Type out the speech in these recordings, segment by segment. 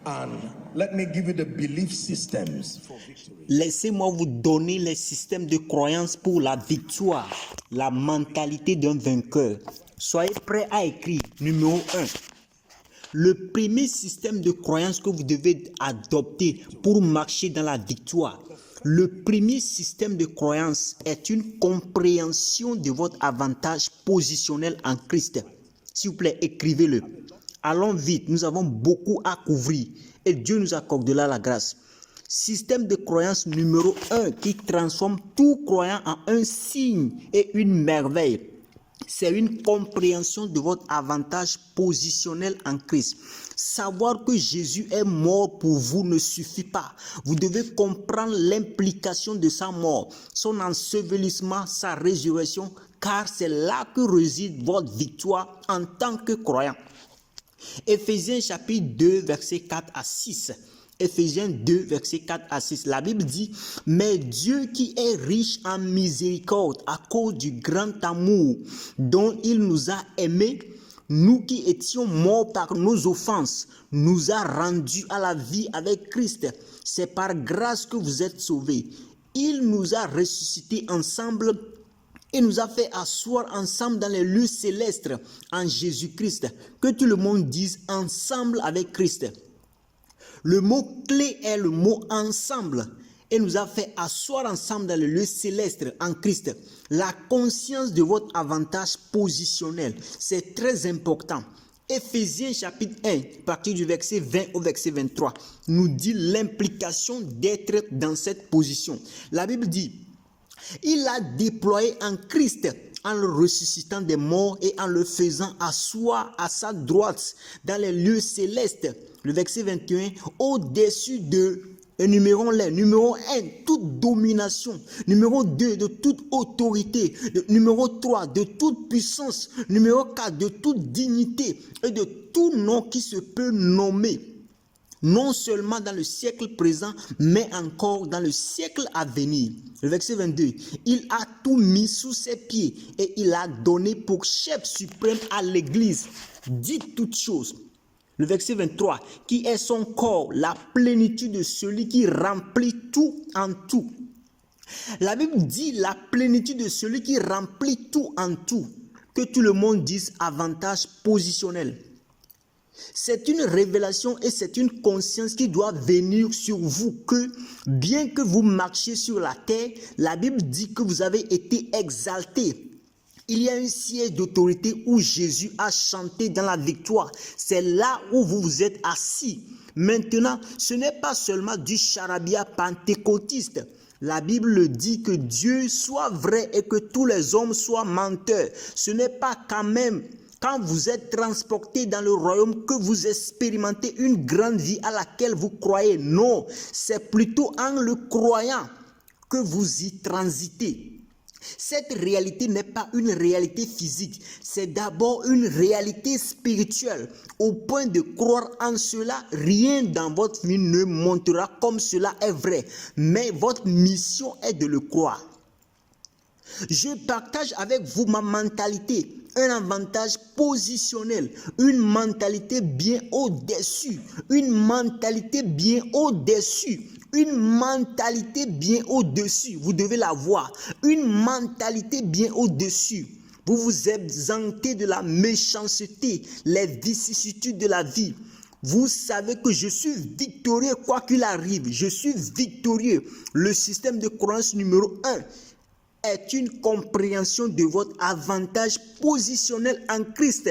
And let me give you the belief systems for victory. Laissez-moi vous donner les systèmes de croyance pour la victoire, la mentalité d'un vainqueur. Soyez prêts à écrire. Numéro 1. Le premier système de croyance que vous devez adopter pour marcher dans la victoire. Le premier système de croyance est une compréhension de votre avantage positionnel en Christ. S'il vous plaît, écrivez-le. Allons vite, nous avons beaucoup à couvrir et Dieu nous accordera la grâce. Système de croyance numéro 1 qui transforme tout croyant en un signe et une merveille. C'est une compréhension de votre avantage positionnel en Christ. Savoir que Jésus est mort pour vous ne suffit pas. Vous devez comprendre l'implication de sa mort, son ensevelissement, sa résurrection, car c'est là que réside votre victoire en tant que croyant. Éphésiens chapitre 2, versets 4 à 6. Éphésiens 2, versets 4 à 6. La Bible dit, « Mais Dieu qui est riche en miséricorde à cause du grand amour dont il nous a aimés, nous qui étions morts par nos offenses, nous a rendus à la vie avec Christ. C'est par grâce que vous êtes sauvés. Il nous a ressuscités ensemble et nous a fait asseoir ensemble dans les lieux célestes en Jésus-Christ. » Que tout le monde dise « ensemble avec Christ ». Le mot clé est le mot ensemble et nous a fait asseoir ensemble dans le lieu céleste en Christ. La conscience de votre avantage positionnel, c'est très important. Éphésiens chapitre 1, à partir du verset 20 au verset 23, nous dit l'implication d'être dans cette position. La Bible dit, il a déployé en Christ en le ressuscitant des morts et en le faisant asseoir à sa droite dans les lieux célestes. Le verset 21, au-dessus de, énumérons-les, numéro 1, toute domination, numéro 2, de toute autorité, numéro 3, de toute puissance, numéro 4, de toute dignité et de tout nom qui se peut nommer. Non seulement dans le siècle présent, mais encore dans le siècle à venir. Le verset 22, il a tout mis sous ses pieds et il a donné pour chef suprême à l'église. Dites toutes choses. Le verset 23, qui est son corps, la plénitude de celui qui remplit tout en tout. La Bible dit la plénitude de celui qui remplit tout en tout. Que tout le monde dise avantage positionnel. C'est une révélation et c'est une conscience qui doit venir sur vous que bien que vous marchiez sur la terre, la Bible dit que vous avez été exaltés. Il y a un siège d'autorité où Jésus a chanté dans la victoire. C'est là où vous vous êtes assis. Maintenant, ce n'est pas seulement du charabia pentecôtiste. La Bible dit que Dieu soit vrai et que tous les hommes soient menteurs. Ce n'est pas quand même quand vous êtes transporté dans le royaume que vous expérimentez une grande vie à laquelle vous croyez. Non, c'est plutôt en le croyant que vous y transitez. Cette réalité n'est pas une réalité physique, c'est d'abord une réalité spirituelle. Au point de croire en cela, rien dans votre vie ne montrera comme cela est vrai. Mais votre mission est de le croire. Je partage avec vous ma mentalité, un avantage positionnel, une mentalité bien au-dessus, une mentalité bien au-dessus. Une mentalité bien au-dessus, vous devez l'avoir. Une mentalité bien au-dessus. Vous vous exemptez de la méchanceté, les vicissitudes de la vie. Vous savez que je suis victorieux quoi qu'il arrive. Je suis victorieux. Le système de croyance numéro 1 est une compréhension de votre avantage positionnel en Christ.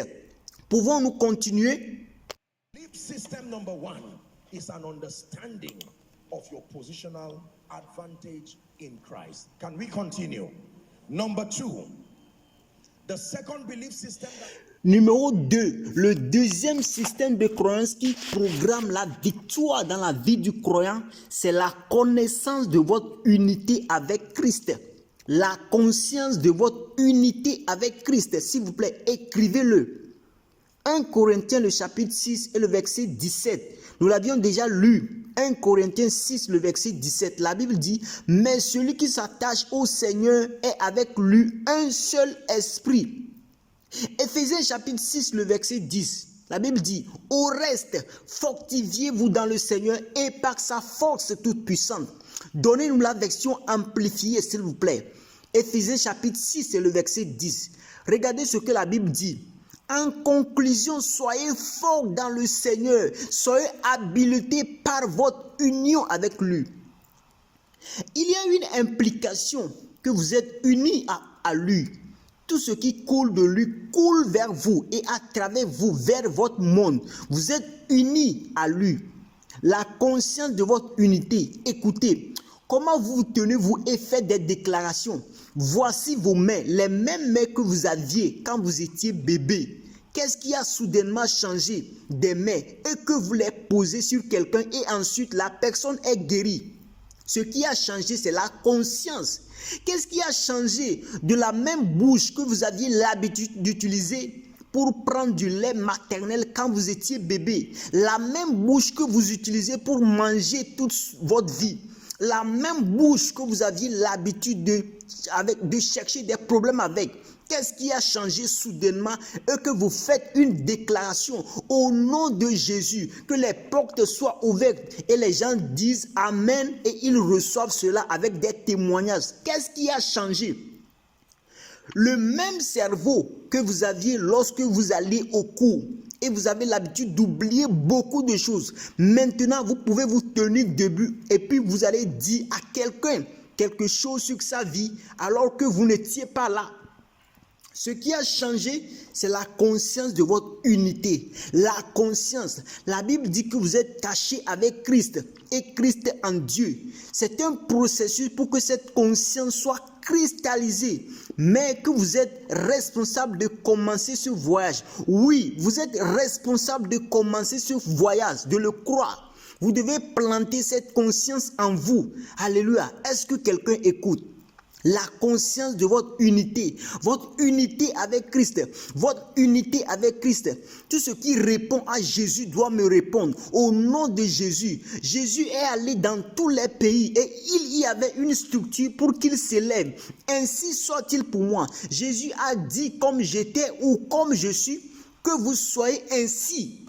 Pouvons-nous continuer? System number 1 is an understanding of your positional advantage in Christ. Can we continue? Number 2, the second belief system. Numéro 2, le deuxième système de croyance qui programme la victoire dans la vie du croyant, c'est la connaissance de votre unité avec Christ. La conscience de votre unité avec Christ. S'il vous plaît, écrivez-le. 1 Corinthiens, le chapitre 6 et le verset 17. Nous l'avions déjà lu. 1 Corinthiens 6, le verset 17, la Bible dit, « Mais celui qui s'attache au Seigneur est avec lui un seul esprit. » Éphésiens chapitre 6, le verset 10, La Bible dit, au reste, fortifiez-vous dans le Seigneur et par sa force toute puissante. Donnez-nous la version amplifiée, s'il vous plaît. Éphésiens chapitre 6 et le verset 10. Regardez ce que la Bible dit. En conclusion, soyez forts dans le Seigneur. Soyez habilités par votre union avec lui. Il y a une implication que vous êtes unis à lui. Tout ce qui coule de lui coule vers vous et à travers vous, vers votre monde. Vous êtes unis à lui. La conscience de votre unité. Écoutez, comment vous vous tenez, vous, et faites des déclarations. Voici vos mains, les mêmes mains que vous aviez quand vous étiez bébé. Qu'est-ce qui a soudainement changé des mains et que vous les posez sur quelqu'un et ensuite la personne est guérie? Ce qui a changé, c'est la conscience. Qu'est-ce qui a changé de la même bouche que vous aviez l'habitude d'utiliser pour prendre du lait maternel quand vous étiez bébé? La même bouche que vous utilisez pour manger toute votre vie. La même bouche que vous aviez l'habitude de chercher des problèmes avec. Qu'est-ce qui a changé soudainement et que vous faites une déclaration au nom de Jésus, que les portes soient ouvertes et les gens disent Amen et ils reçoivent cela avec des témoignages. Qu'est-ce qui a changé? Le même cerveau que vous aviez lorsque vous alliez au cours et vous avez l'habitude d'oublier beaucoup de choses. Maintenant, vous pouvez vous tenir debout et puis vous allez dire à quelqu'un quelque chose sur sa vie alors que vous n'étiez pas là. Ce qui a changé, c'est la conscience de votre unité. La conscience. La Bible dit que vous êtes cachés avec Christ et Christ en Dieu. C'est un processus pour que cette conscience soit cristallisée, mais que vous êtes responsable de commencer ce voyage. Oui, vous êtes responsable de commencer ce voyage, de le croire. Vous devez planter cette conscience en vous. Alléluia. Est-ce que quelqu'un écoute? La conscience de votre unité avec Christ, votre unité avec Christ. Tout ce qui répond à Jésus doit me répondre. Au nom de Jésus, Jésus est allé dans tous les pays et il y avait une structure pour qu'il s'élève. Ainsi soit-il pour moi. Jésus a dit comme j'étais ou comme je suis, que vous soyez ainsi.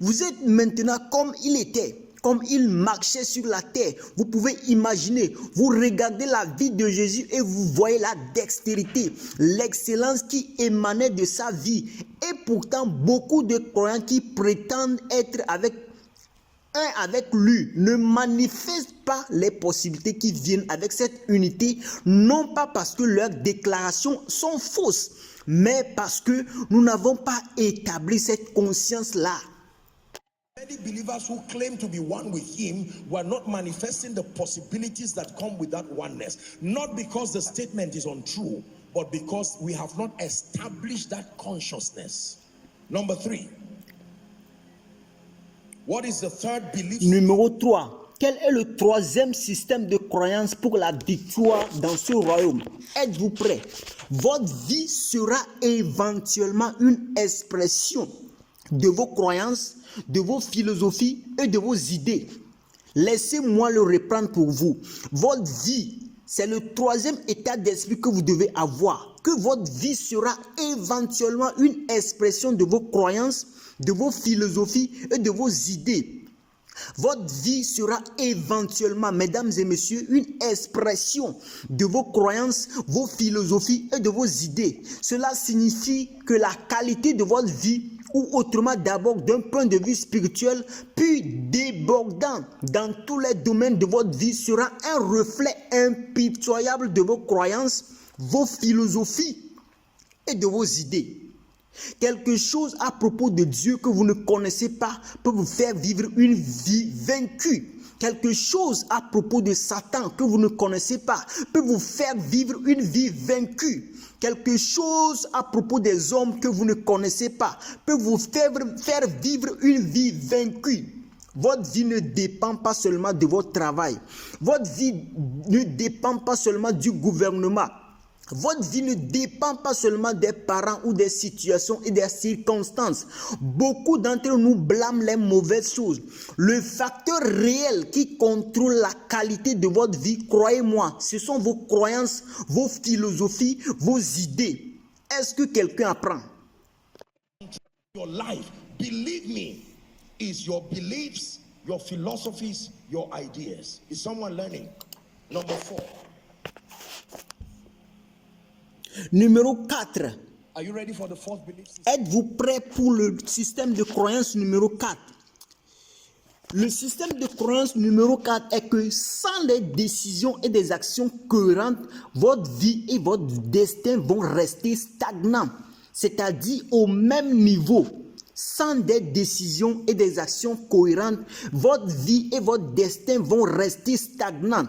Vous êtes maintenant comme il était. Comme il marchait sur la terre, vous pouvez imaginer, vous regardez la vie de Jésus et vous voyez la dextérité, l'excellence qui émanait de sa vie. Et pourtant, beaucoup de croyants qui prétendent être avec lui ne manifestent pas les possibilités qui viennent avec cette unité, non pas parce que leurs déclarations sont fausses, mais parce que nous n'avons pas établi cette conscience-là. Many believers who claim to be one with him were not manifesting the possibilities that come with that oneness. Not because the statement is untrue, but because we have not established that consciousness. Number 3. What is the third belief? Numéro 3. Quel est le troisième système de croyance pour la victoire dans ce royaume? Êtes-vous prêts? Votre vie sera éventuellement une expression de vos croyances, de vos philosophies et de vos idées. Laissez-moi le reprendre pour vous. Votre vie, c'est le troisième état d'esprit que vous devez avoir. Que votre vie sera éventuellement une expression de vos croyances, de vos philosophies et de vos idées. Votre vie sera éventuellement, mesdames et messieurs, une expression de vos croyances, vos philosophies et de vos idées. Cela signifie que la qualité de votre vie, ou autrement d'abord d'un point de vue spirituel, puis débordant dans tous les domaines de votre vie, sera un reflet impitoyable de vos croyances, vos philosophies et de vos idées. Quelque chose à propos de Dieu que vous ne connaissez pas peut vous faire vivre une vie vaincue. Quelque chose à propos de Satan que vous ne connaissez pas peut vous faire vivre une vie vaincue. Quelque chose à propos des hommes que vous ne connaissez pas peut vous faire vivre une vie vaincue. Votre vie ne dépend pas seulement de votre travail. Votre vie ne dépend pas seulement du gouvernement. Votre vie ne dépend pas seulement des parents ou des situations et des circonstances. Beaucoup d'entre nous blâment les mauvaises choses. Le facteur réel qui contrôle la qualité de votre vie, croyez-moi, ce sont vos croyances, vos philosophies, vos idées. Est-ce que quelqu'un apprend? Your life, believe me, is your beliefs, your philosophies, your ideas. Is someone learning? Number 4. Numéro 4. Are you ready for the 4th belief system? Êtes-vous prêt pour le système de croyance numéro 4? Le système de croyance numéro 4 est que sans des décisions et des actions cohérentes, votre vie et votre destin vont rester stagnants, c'est-à-dire au même niveau. Sans des décisions et des actions cohérentes, votre vie et votre destin vont rester stagnants.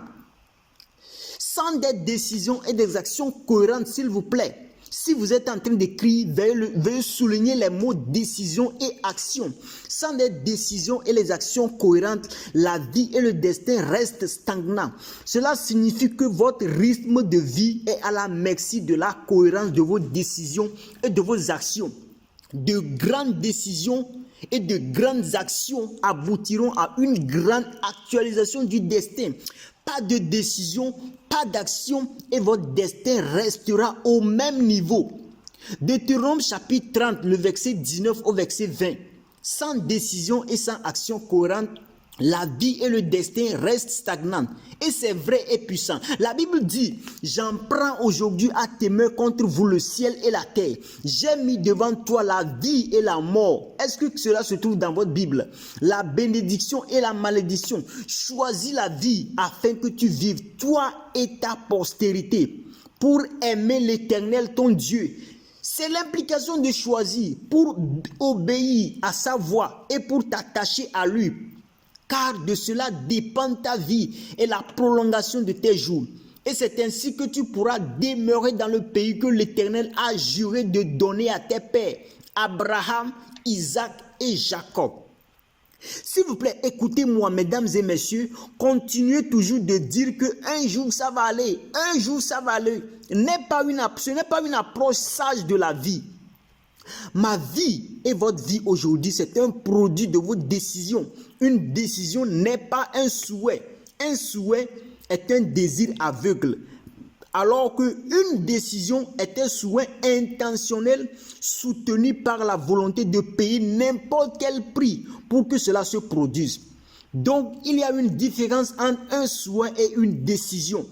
Sans des décisions et des actions cohérentes, s'il vous plaît. Si vous êtes en train d'écrire, veuillez souligner les mots décision et action. Sans des décisions et les actions cohérentes, la vie et le destin restent stagnants. Cela signifie que votre rythme de vie est à la merci de la cohérence de vos décisions et de vos actions. De grandes décisions et de grandes actions aboutiront à une grande actualisation du destin. Pas de décision, pas d'action et votre destin restera au même niveau. Deutéronome chapitre 30, le verset 19 au verset 20. Sans décision et sans action cohérente, la vie et le destin restent stagnants. Et c'est vrai et puissant. La Bible dit, j'en prends aujourd'hui à témoin contre vous le ciel et la terre. J'ai mis devant toi la vie et la mort. Est-ce que cela se trouve dans votre Bible? La bénédiction et la malédiction. Choisis la vie afin que tu vives, toi et ta postérité, pour aimer l'Éternel ton Dieu. C'est l'implication de choisir pour obéir à sa voix et pour t'attacher à lui. Car de cela dépend ta vie et la prolongation de tes jours. Et c'est ainsi que tu pourras demeurer dans le pays que l'Éternel a juré de donner à tes pères, Abraham, Isaac et Jacob. S'il vous plaît, écoutez-moi, mesdames et messieurs, continuez toujours de dire qu'un jour ça va aller, un jour ça va aller. Ce n'est pas une approche sage de la vie. Ma vie et votre vie aujourd'hui, c'est un produit de vos décisions. Une décision n'est pas un souhait. Un souhait est un désir aveugle. Alors qu'une décision est un souhait intentionnel soutenu par la volonté de payer n'importe quel prix pour que cela se produise. Donc, il y a une différence entre un souhait et une décision.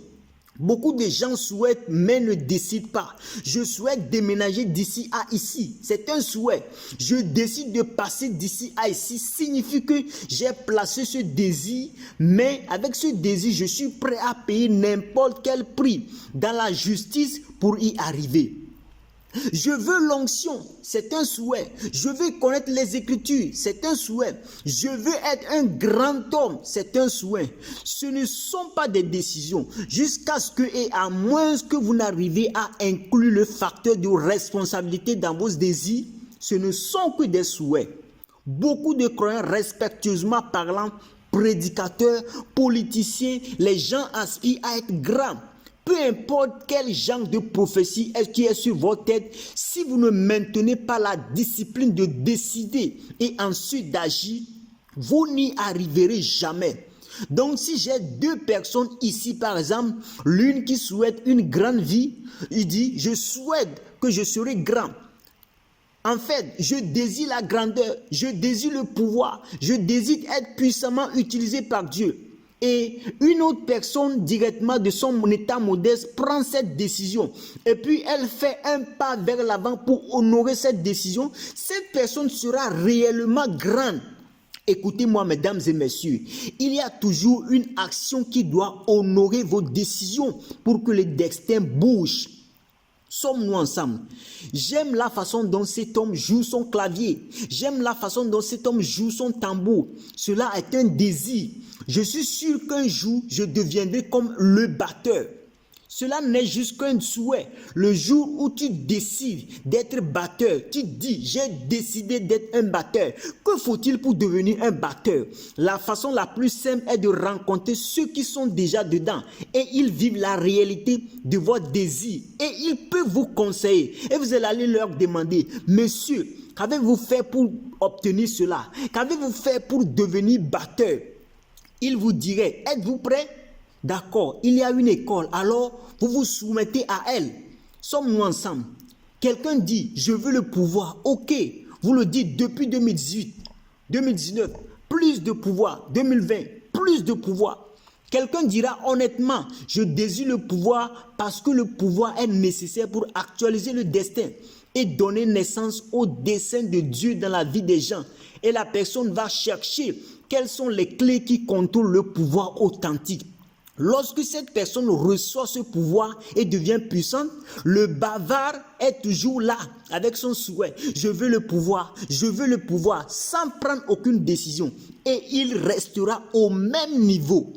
Beaucoup de gens souhaitent mais ne décident pas. Je souhaite déménager d'ici à ici. C'est un souhait. Je décide de passer d'ici à ici. Signifie que j'ai placé ce désir, mais avec ce désir, je suis prêt à payer n'importe quel prix dans la justice pour y arriver. Je veux l'onction, c'est un souhait. Je veux connaître les Écritures, c'est un souhait. Je veux être un grand homme, c'est un souhait. Ce ne sont pas des décisions. Jusqu'à ce que, et à moins que vous n'arrivez à inclure le facteur de responsabilité dans vos désirs, ce ne sont que des souhaits. Beaucoup de croyants, respectueusement parlant, prédicateurs, politiciens, les gens aspirent à être grands. Peu importe quel genre de prophétie qui est sur votre tête, si vous ne maintenez pas la discipline de décider et ensuite d'agir, vous n'y arriverez jamais. Donc si j'ai deux personnes ici par exemple, l'une qui souhaite une grande vie, il dit je souhaite que je serai grand. En fait, je désire la grandeur, je désire le pouvoir, je désire être puissamment utilisé par Dieu. Et une autre personne directement de son état modeste prend cette décision et puis elle fait un pas vers l'avant pour honorer cette décision. Cette personne sera réellement grande. Écoutez-moi, mesdames et messieurs, il y a toujours une action qui doit honorer vos décisions pour que le destin bouge. Sommes-nous ensemble? J'aime la façon dont cet homme joue son clavier. J'aime la façon dont cet homme joue son tambour. Cela est un désir. Je suis sûr qu'un jour, je deviendrai comme le batteur. Cela n'est juste qu'un souhait. Le jour où tu décides d'être batteur, tu dis, j'ai décidé d'être un batteur. Que faut-il pour devenir un batteur? La façon la plus simple est de rencontrer ceux qui sont déjà dedans et ils vivent la réalité de votre désir et ils peuvent vous conseiller. Et vous allez leur demander, monsieur, qu'avez-vous fait pour obtenir cela? Qu'avez-vous fait pour devenir batteur? Ils vous diraient, êtes-vous prêt? D'accord, il y a une école, alors vous vous soumettez à elle. Sommes-nous ensemble? Quelqu'un dit, je veux le pouvoir. Ok, vous le dites depuis 2018, 2019, plus de pouvoir, 2020, plus de pouvoir. Quelqu'un dira honnêtement, je désire le pouvoir parce que le pouvoir est nécessaire pour actualiser le destin et donner naissance au dessein de Dieu dans la vie des gens. Et la personne va chercher quelles sont les clés qui contrôlent le pouvoir authentique. Lorsque cette personne reçoit ce pouvoir et devient puissante, le bavard est toujours là avec son souhait. Je veux le pouvoir, sans prendre aucune décision. Et il restera au même niveau.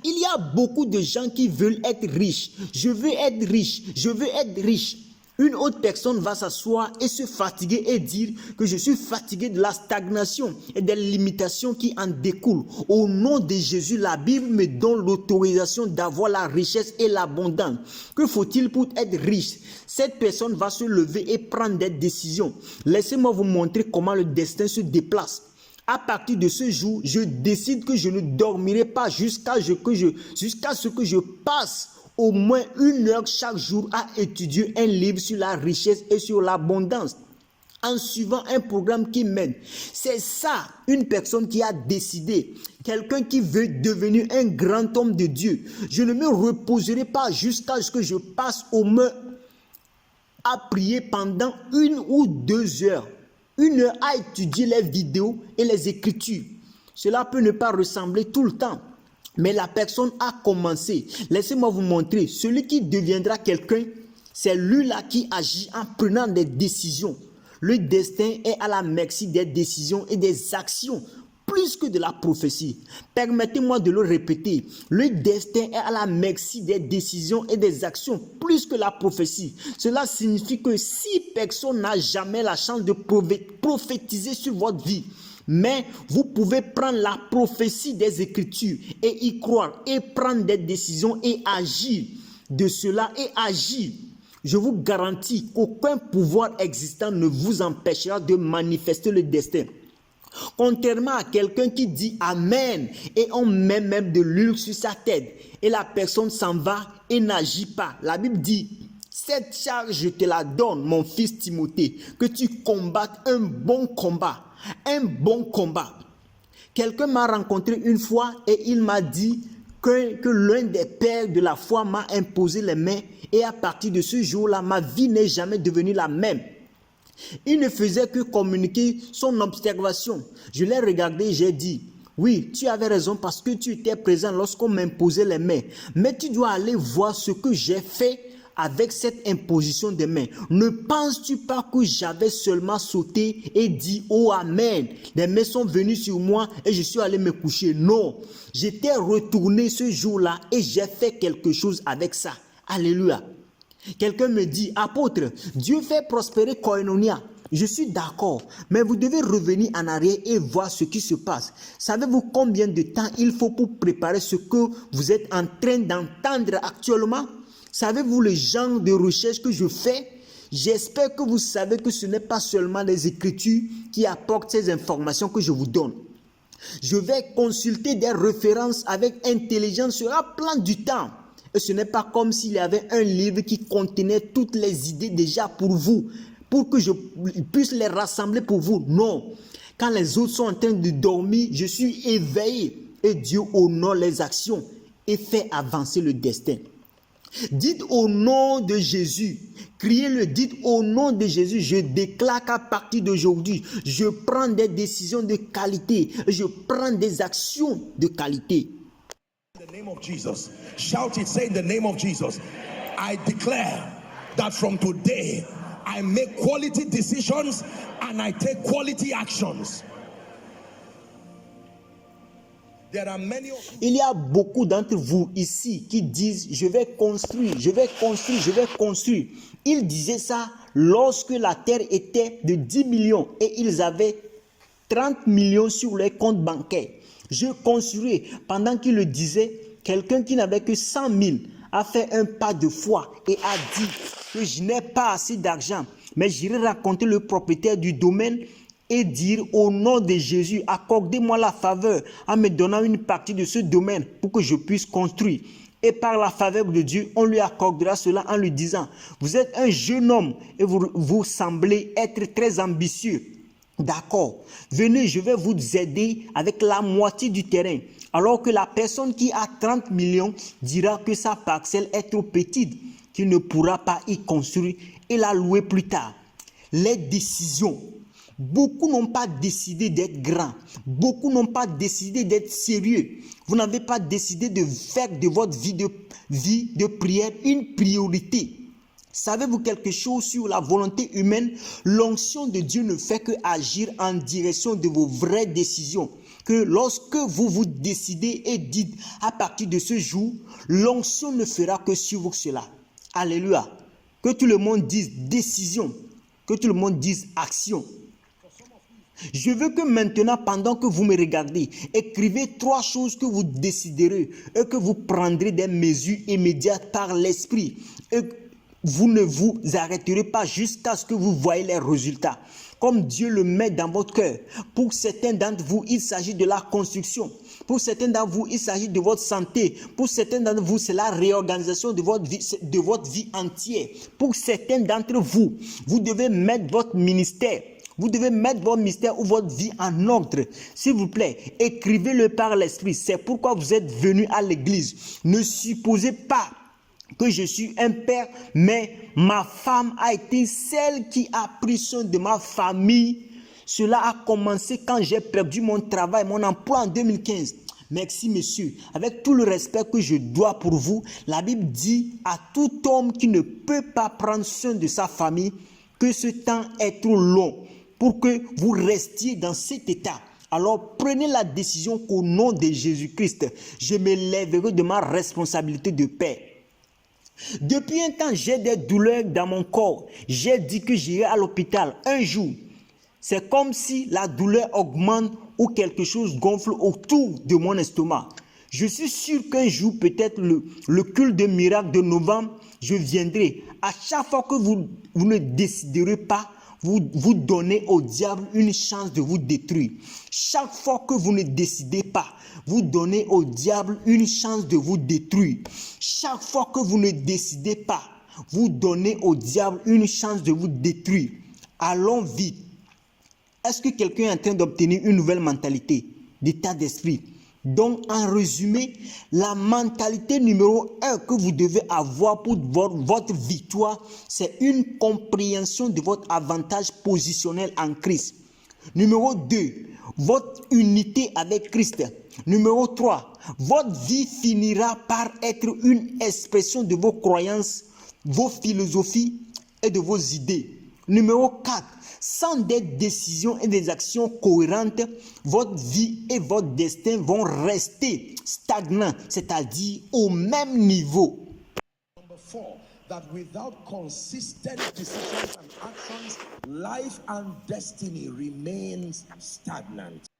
Il y a beaucoup de gens qui veulent être riches. Je veux être riche, je veux être riche. Une autre personne va s'asseoir et se fatiguer et dire que je suis fatigué de la stagnation et des limitations qui en découlent. Au nom de Jésus, la Bible me donne l'autorisation d'avoir la richesse et l'abondance. Que faut-il pour être riche? Cette personne va se lever et prendre des décisions. Laissez-moi vous montrer comment le destin se déplace. À partir de ce jour, je décide que je ne dormirai pas jusqu'à ce que je passe au moins 1 heure chaque jour à étudier un livre sur la richesse et sur l'abondance, en suivant un programme qui m'aide. C'est ça, une personne qui a décidé, quelqu'un qui veut devenir un grand homme de Dieu. Je ne me reposerai pas jusqu'à ce que je passe au moins à prier pendant 1 ou 2 heures. 1 heure à étudier les vidéos et les écritures. Cela peut ne pas ressembler tout le temps. Mais la personne a commencé. Laissez-moi vous montrer. Celui qui deviendra quelqu'un, c'est lui-là qui agit en prenant des décisions. Le destin est à la merci des décisions et des actions, plus que de la prophétie. Permettez-moi de le répéter. Le destin est à la merci des décisions et des actions, plus que la prophétie. Cela signifie que si personne n'a jamais la chance de prophétiser sur votre vie, mais vous pouvez prendre la prophétie des Écritures et y croire et prendre des décisions et agir de cela et agir. Je vous garantis qu'aucun pouvoir existant ne vous empêchera de manifester le destin. Contrairement à quelqu'un qui dit Amen et on met même de l'huile sur sa tête et la personne s'en va et n'agit pas. La Bible dit, cette charge je te la donne mon fils Timothée, que tu combattes un bon combat. Un bon combat. Quelqu'un m'a rencontré une fois et il m'a dit que l'un des pères de la foi m'a imposé les mains et à partir de ce jour-là, ma vie n'est jamais devenue la même. Il ne faisait que communiquer son observation. Je l'ai regardé et j'ai dit, oui, tu avais raison parce que tu étais présent lorsqu'on m'imposait les mains. Mais tu dois aller voir ce que j'ai fait avec cette imposition des mains. Ne penses-tu pas que j'avais seulement sauté et dit, oh amen, les mains sont venues sur moi et je suis allé me coucher? Non, j'étais retourné ce jour-là et j'ai fait quelque chose avec ça. Alléluia. Quelqu'un me dit, apôtre, Dieu fait prospérer Koinonia. Je suis d'accord, mais vous devez revenir en arrière et voir ce qui se passe. Savez-vous combien de temps il faut pour préparer ce que vous êtes en train d'entendre actuellement? Savez-vous le genre de recherche que je fais? J'espère que vous savez que ce n'est pas seulement les Écritures qui apportent ces informations que je vous donne. Je vais consulter des références avec intelligence, cela prend du temps. Et ce n'est pas comme s'il y avait un livre qui contenait toutes les idées déjà pour vous, pour que je puisse les rassembler pour vous. Non. Quand les autres sont en train de dormir, je suis éveillé et Dieu honore les actions et fait avancer le destin. Dites au nom de Jésus, criez-le, dites au nom de Jésus, je déclare qu'à partir d'aujourd'hui, je prends des décisions de qualité, je prends des actions de qualité. In the name of Jesus, shout it, say in the name of Jesus, I declare that from today, I make quality decisions and I take quality actions. Il y a beaucoup d'entre vous ici qui disent je vais construire, je vais construire, je vais construire. Ils disaient ça lorsque la terre était de 10 millions et ils avaient 30 millions sur leur compte bancaire. Je construirai. Pendant qu'ils le disaient, quelqu'un qui n'avait que 100 000 a fait un pas de foi et a dit que je n'ai pas assez d'argent, mais j'irai raconter le propriétaire du domaine et dire au nom de Jésus, accordez-moi la faveur en me donnant une partie de ce domaine pour que je puisse construire. Et par la faveur de Dieu, on lui accordera cela en lui disant, vous êtes un jeune homme et vous semblez être très ambitieux. D'accord, venez, je vais vous aider avec la moitié du terrain. Alors que la personne qui a 30 millions dira que sa parcelle est trop petite, qu'il ne pourra pas y construire et la louer plus tard. Les décisions. Beaucoup n'ont pas décidé d'être grands. Beaucoup n'ont pas décidé d'être sérieux. Vous n'avez pas décidé de faire de votre vie de prière une priorité. Savez-vous quelque chose sur la volonté humaine? L'onction de Dieu ne fait que agir en direction de vos vraies décisions. Que lorsque vous vous décidez et dites à partir de ce jour, l'onction ne fera que suivre cela. Alléluia. Que tout le monde dise décision. Que tout le monde dise action. Je veux que maintenant, pendant que vous me regardez, écrivez 3 choses que vous déciderez et que vous prendrez des mesures immédiates par l'esprit. Et vous ne vous arrêterez pas jusqu'à ce que vous voyez les résultats. Comme Dieu le met dans votre cœur. Pour certains d'entre vous, il s'agit de la construction. Pour certains d'entre vous, il s'agit de votre santé. Pour certains d'entre vous, c'est la réorganisation de votre vie entière. Pour certains d'entre vous, vous devez mettre votre ministère. Vous devez mettre votre ministère ou votre vie en ordre. S'il vous plaît, écrivez-le par l'esprit. C'est pourquoi vous êtes venus à l'église. Ne supposez pas que je suis un père, mais ma femme a été celle qui a pris soin de ma famille. Cela a commencé quand j'ai perdu mon travail, mon emploi en 2015. Merci, monsieur. Avec tout le respect que je dois pour vous, la Bible dit à tout homme qui ne peut pas prendre soin de sa famille que ce temps est trop long pour que vous restiez dans cet état. Alors prenez la décision qu'au nom de Jésus-Christ, je me lèverai de ma responsabilité de père. Depuis un temps, j'ai des douleurs dans mon corps. J'ai dit que j'irai à l'hôpital un jour. C'est comme si la douleur augmente ou quelque chose gonfle autour de mon estomac. Je suis sûr qu'un jour, peut-être le culte de miracle de novembre, je viendrai. À chaque fois que vous ne déciderez pas, vous donnez au diable une chance de vous détruire. Chaque fois que vous ne décidez pas, vous donnez au diable une chance de vous détruire. Chaque fois que vous ne décidez pas, vous donnez au diable une chance de vous détruire. Allons vite. Est-ce que quelqu'un est en train d'obtenir une nouvelle mentalité, d'état d'esprit? Donc, en résumé, la mentalité numéro 1 que vous devez avoir pour votre victoire, c'est une compréhension de votre avantage positionnel en Christ. Numéro 2, votre unité avec Christ. Numéro 3, votre vie finira par être une expression de vos croyances, vos philosophies et de vos idées. Numéro 4, sans des décisions et des actions cohérentes, votre vie et votre destin vont rester stagnants, c'est-à-dire au même niveau. Number 4, that without consistent decisions and actions, life and destiny remains stagnant.